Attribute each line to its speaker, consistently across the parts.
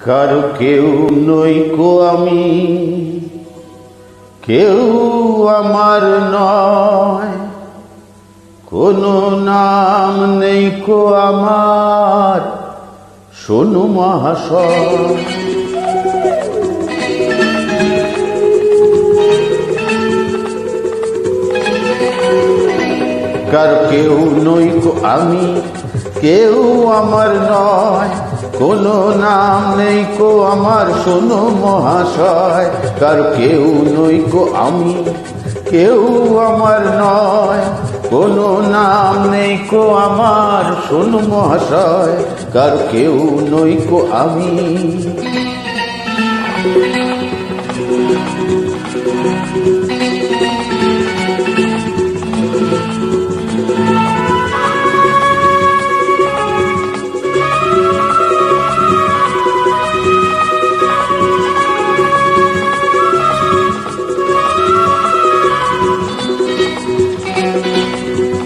Speaker 1: কারো কেউ নই কো আমি, কেউ আমার নয়, কোনো নাম নেই কো আমার, শোনো মহাশয়। কারো কেউ নই কো আমি, কেউ আমার নয়, কোনো নাম নেই কো আমার, শোনো মহাশয়। কারো কেউ নই কো আমি, কেউ আমার নয়, কোনো নাম নেই কো আমার, শোনো মহাশয়। কারো কেউ নই কো আমি।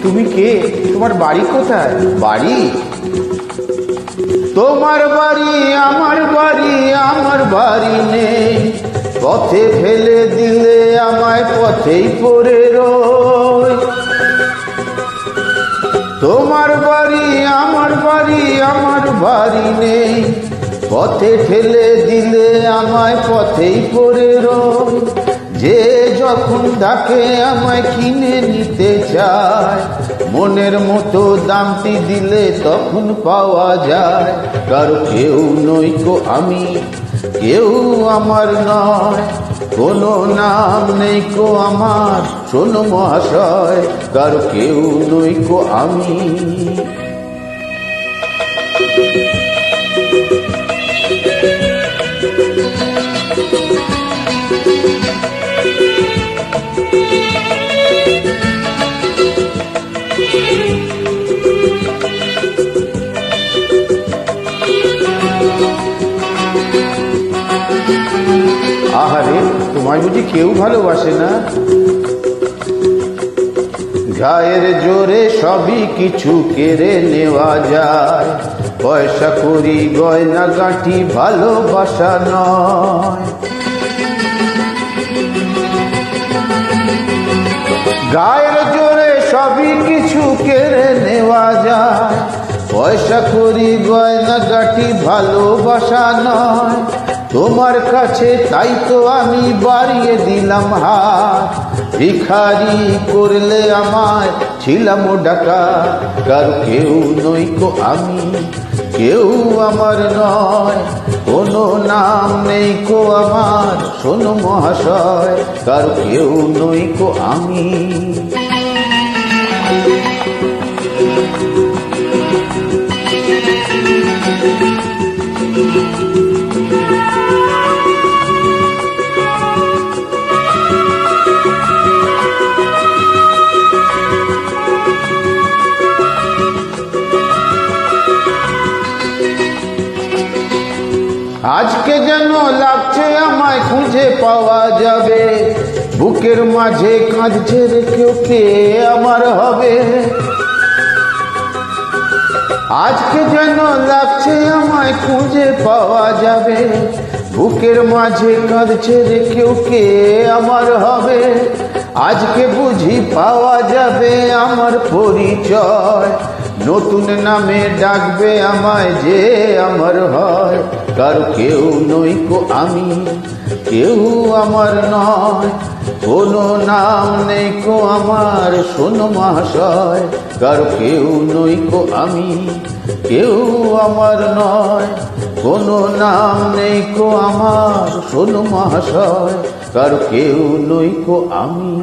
Speaker 1: তুমি কে? তোমার বাড়ি কোথায়? বাড়ি? তোমার বাড়ি আমার বাড়ি, আমার বাড়ি নেই, পথে ফেলে দিলে আমায় পথেই পড়ে রই। তোমার বাড়ি আমার বাড়ি, আমার বাড়ি নেই, পথে ফেলে দিলে আমায় পথেই পড়ে রই। যে যখন ডাকে আমায় কিনে নিতে চায়, মনের মতো দামটি দিলে তখন পাওয়া যায়। কারো কেউ নই কো আমি, কেউ আমার নয়, কোনো নাম নেই কো আমার, শোনো মহাশয়। কারো কেউ নই কো আমি। আহারে, তোমায় বুঝি কেউ ভালোবাসে না? গায়ের জোরে সবই কিছু কেড়ে নেওয়া যায়, পয়সা করি গয়না গাঁটি ভালোবাসা নয়। গায়ের জোরে সবই কিছু কেড়ে নেওয়া যায়, পয়সা করি গয়না গাঁটি ভালোবাসা নয়। তোমার কাছে তাই তো আমি বাড়িয়ে দিলাম হাত, ভিখারি করলে আমায় ছিলাম ডাকা। কারো কেউ নই কো আমি, কেউ আমার নয়, কোনো নাম নেই কো আমার, শোনো মহাশয়। কারো কেউ নই কো আমি। আজকে যেন লাগছে আমায় খুঁজে পাওয়া যাবে, বুকের মাঝে কাঁদছে রে কেউ, কে আমার হবে। আজকে যেন লাগছে আমায় খুঁজে পাওয়া যাবে, বুকের মাঝে কাঁদছে রে কেউ, কে আমার হবে। আজকে বুঝি পাওয়া যাবে আমার পরিচয়, নতুন নামে ডাকবে আমায় যে আমার হয়। কারো কেউ নই কো আমি, কেউ আমার নয়, কোনো নাম নেই কো আমার, শোনো মহাশয়। কারো কেউ নই কো আমি, কেউ আমার নয়, কোনো নাম নেই কো আমার, শোনো মহাশয়। কারো কেউ নই কো আমি।